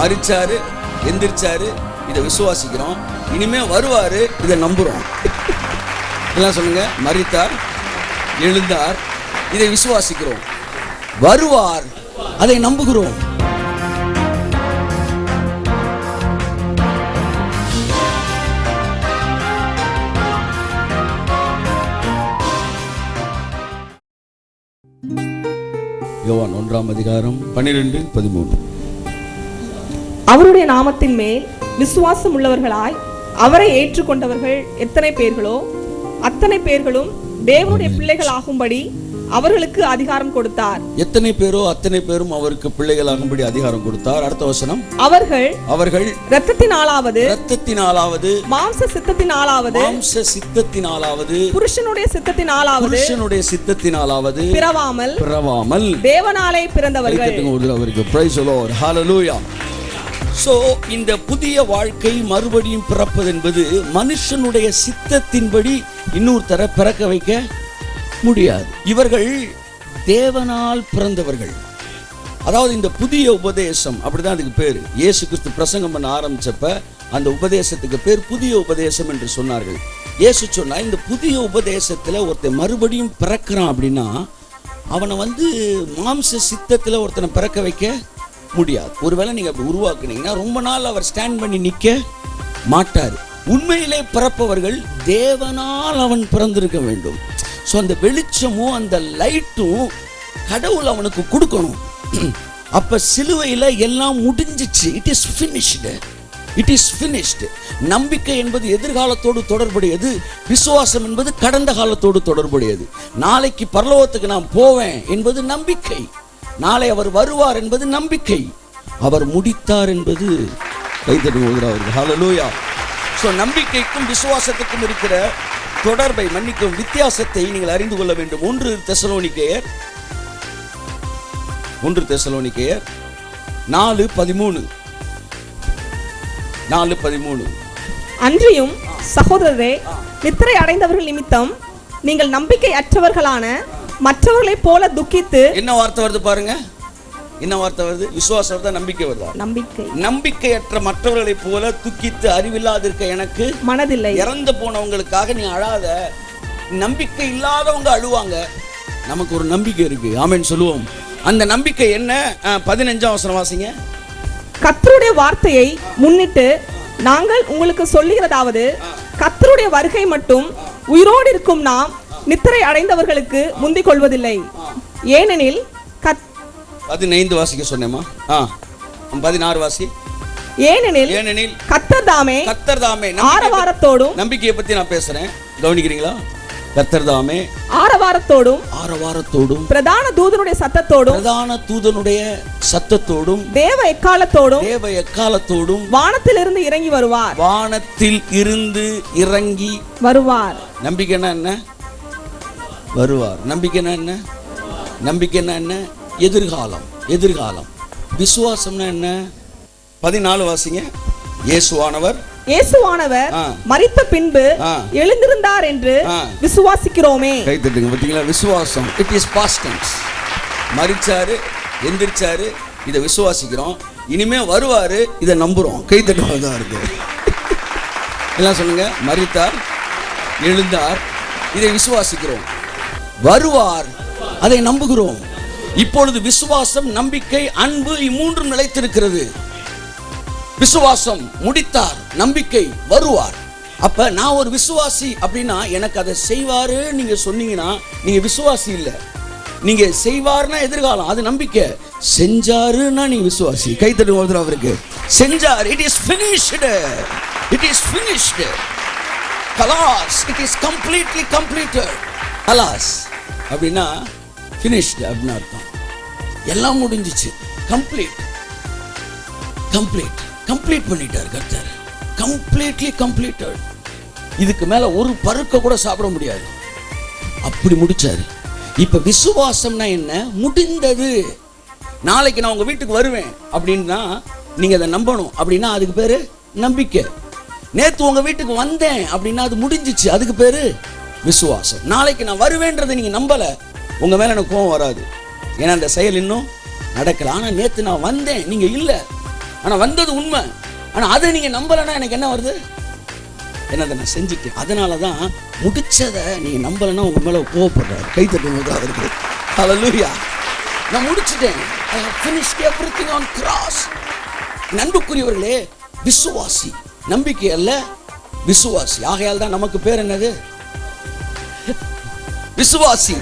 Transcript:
மரிச்சாரு, எந்திரிச்சாரு, இதை விசுவாசிக்கிறோம். இனிமே வருவாரு, இதை நம்புறோம். எல்லாம் சொல்லுங்க. மரித்தார், எழுந்தார், இதை விசுவாசிக்கிறோம். வருவார், அதை நம்புகிறோம். யோவான் 1:12-13. அவருடைய நாமத்தின் மேல் விசுவாசம் உள்ளவர்களாய் அவரை ஏற்றுக்கொண்டவர்கள் எத்தனை பேர்களோ அத்தனை பேர்களும் தேவனுடைய பிள்ளைகள் ஆகும்படி அவர்களுக்கு அதிகாரம் கொடுத்தார். எத்தனை பேரோ அத்தனை பேரும் அவருக்கு பிள்ளைகள் ஆகும்படி அதிகாரம் கொடுத்தார். அடுத்த வசனம். அவர்கள் இரத்தத்தினாலாவது மாம்ச சித்தத்தினாலாவது புருஷனுடைய சித்தத்தினாலாவது பிறவாமல் தேவனாலே பிறந்தவர்கள். அவருக்கு praise the Lord. Hallelujah. So இந்த புதிய வாழ்க்கை மறுபடியும் பிறப்பது என்பது மனுஷனுடைய சித்தத்தின்படி இன்னொருத்தர பிறக்க வைக்க முடியாது. இவர்கள் தேவனால் பிறந்தவர்கள். அதாவது இந்த புதிய உபதேசம், அப்படிதான் அதுக்கு பேரு. இயேசு கிறிஸ்து பிரசங்கம் பண்ண ஆரம்பிச்சப்ப அந்த உபதேசத்துக்கு பேர் புதிய உபதேசம் என்று சொன்னார்கள். இயேசு சொன்னா, இந்த புதிய உபதேசத்துல ஒருத்தன் மறுபடியும் பிறக்கிறான் அப்படின்னா அவனை மாம்ச சித்தத்துல ஒருத்தனை பிறக்க வைக்க முடியாது. ஒருவேளை நீங்க அப்படி உருவாக்குனீங்கன்னா ரொம்ப நாள் அவர் ஸ்டாண்ட் பண்ணி நிக்க மாட்டார். உண்மையிலே பிறப்பவர்கள் தேவனால் அவன் பிறந்திருக்க வேண்டும். ஸோ அந்த வெளிச்சமும் அந்த லைட்டும் கடவுள் அவனுக்கு கொடுக்கணும். அப்ப சிலுவையில் எல்லாம் முடிஞ்சிச்சு. It is finished. நம்பிக்கை என்பது எதிர்காலத்தோடு தொடர்புடையது. விசுவாசம் என்பது கடந்த காலத்தோடு தொடர்புடையது. நாளைக்கு பரலோகத்துக்கு நான் போவேன் என்பது நம்பிக்கை. நாளை அவர் வருவார் என்பது நம்பிக்கை. அவர் முடித்தார் என்பது கைதட்டுகிறார்கள். ஹல்லேலூயா. ஸோ நம்பிக்கைக்கும் விசுவாசத்துக்கும் இருக்கிற தொடர்பை, மன்னிக்கும் வித்தியாசத்தை நீங்கள் அறிந்து கொள்ள வேண்டும். 1 தெசலோனிக்கேயர் 4:13. அன்றியும் சகோதரரே, நித்திரை அடைந்தவர்கள் நிமித்தம் நீங்கள் நம்பிக்கை அற்றவர்களான மற்றவர்களை போல துக்கித்து. என்ன வார்த்தை வருது பாருங்க, என்ன வார்த்தை வருது? விசுவாசம் வருதா, நம்பிக்கை வருதா? நம்பிக்கையற்ற மற்றவர்களை போல துக்கித்து அறிவில்லாதிருக்க எனக்கு மனதில்லை. இறந்து போனவங்களுக்காக நீ அழாத. நம்பிக்கை இல்லாதவங்க அழுவாங்க. நமக்கு ஒரு நம்பிக்கை இருக்கு. ஆமென் சொல்லுவோம். அந்த நம்பிக்கை என்ன? 15ஆம் வசனம் வாசிங்க. கர்த்தருடைய வார்த்தையை முன்னிட்டு நாங்கள் உங்களுக்கு சொல்லுகிறதாவது, கர்த்தருடைய வருகை மட்டும் உயிரோடு இருக்கும் நாம் நித்திரை அடைந்தவர்களுக்கு முந்திக் கொள்வதில்லை. ஏனெனில் 15 வாசிக்க சொன்னேமா? 16 வாசி. ஏனெனில் கர்த்தர் தாமே ஆரவாரத்தோடும், நம்பிக்கையை பத்தி நான் பேசுறேன், கவனிக்கிறீங்களா? கர்த்தர் தாமே ஆரவாரத்தோடும் பிரதான தூதனுடைய சத்தத்தோடும் தேவ எக்காலத்தோடும் வானத்தில் இருந்து இறங்கி வருவார். நம்பிக்கைன்னா என்ன? வருவார். நம்பிக்கைன்னா என்ன? எதிர்காலம். விசுவாசம்னா என்ன? 14 வாசிங்க. இயேசுவானவர் மரித்த பின்பு எழுந்திருந்தார் என்று விசுவாசிக்கிறோமே. கை தட்டுங்க. பாத்தீங்களா? விசுவாசம். It is past tense. மரிச்சாரு, எந்திரிச்சாரு, இதை விசுவாசிக்கிறோம். இனிமே வருவாரு, இதை நம்புறோம். கை தட்டுவதா இருக்கு. எல்லாம் சொல்லுங்க. மரித்தார், எழுந்தார், இதை விசுவாசிக்கிறோம். வருவார், அதை நம்புகிறோம். இப்பொழுது விசுவாசம், நம்பிக்கை, அன்பு இம்மூன்றும் நிலைத்திருக்கிறது. விசுவாசம் முடித்தார், நம்பிக்கை வருவார். அப்ப நான் ஒரு விசுவாசி அப்படின்னா எனக்கு அதை செய்வாரு நீங்க சொன்னீங்கன்னா நீங்க விசுவாசி இல்ல. நீங்க செய்வார்னா எதிர்காலம், அது நம்பிக்கை. செஞ்சாருன்னா நீங்க விசுவாசி. கை தட்டுங்க அவருக்கு. செஞ்சார். It is finished. கலாஸ். It is completely completed. கலாஸ் அப்படின்னா ஃபினிஷ்டு அப்படின்னு அர்த்தம். எல்லாம் முடிஞ்சிச்சு. கம்ப்ளீட் பண்ணிட்டார் கர்த்தர். Completely completed. இதுக்கு மேல ஒரு பருக்க கூட சாப்பிட முடியாது, அப்படி முடிச்சாரு. இப்ப விசுவாசம்னா என்ன? முடிந்தது. நாளைக்கு நான் உங்க வீட்டுக்கு வருவேன் அப்படின்னா நீங்க அதை நம்பணும். அப்படின்னா அதுக்கு பேரு நம்பிக்கை. நேத்து உங்க வீட்டுக்கு வந்தேன் அப்படின்னா அது முடிஞ்சிச்சு, அதுக்கு பேரு விசுவாசம். நாளைக்கு நான் வருவேன்றதை நீங்க நம்பல, உங்க மேல எனக்கு கோபம் வராது. ஏன்னா அந்த செயல் இன்னும் நடக்கல. ஆனா நேத்து நான் வந்தேன், நீங்க இல்ல, ஆனா வந்தது உண்மை. ஆனா அதை நீங்க நம்பலன்னா எனக்கு என்ன வருது? என்னதை நான் செஞ்சுட்டேன். அதனாலதான் முடிச்சதை நீங்க நம்பலன்னா உங்க மேல கோவப்படுறாரு. கை தட்டுவதா இருக்கு. ஹல்லேலூயா. நான் முடிச்சிட்டேன். I have finished everything on cross. அன்புக்குரியவர்களே, விசுவாசி, நம்பிக்கை அல்ல விசுவாசி. ஆகையால் தான் நமக்கு பேர் என்னது? விசுவாசி.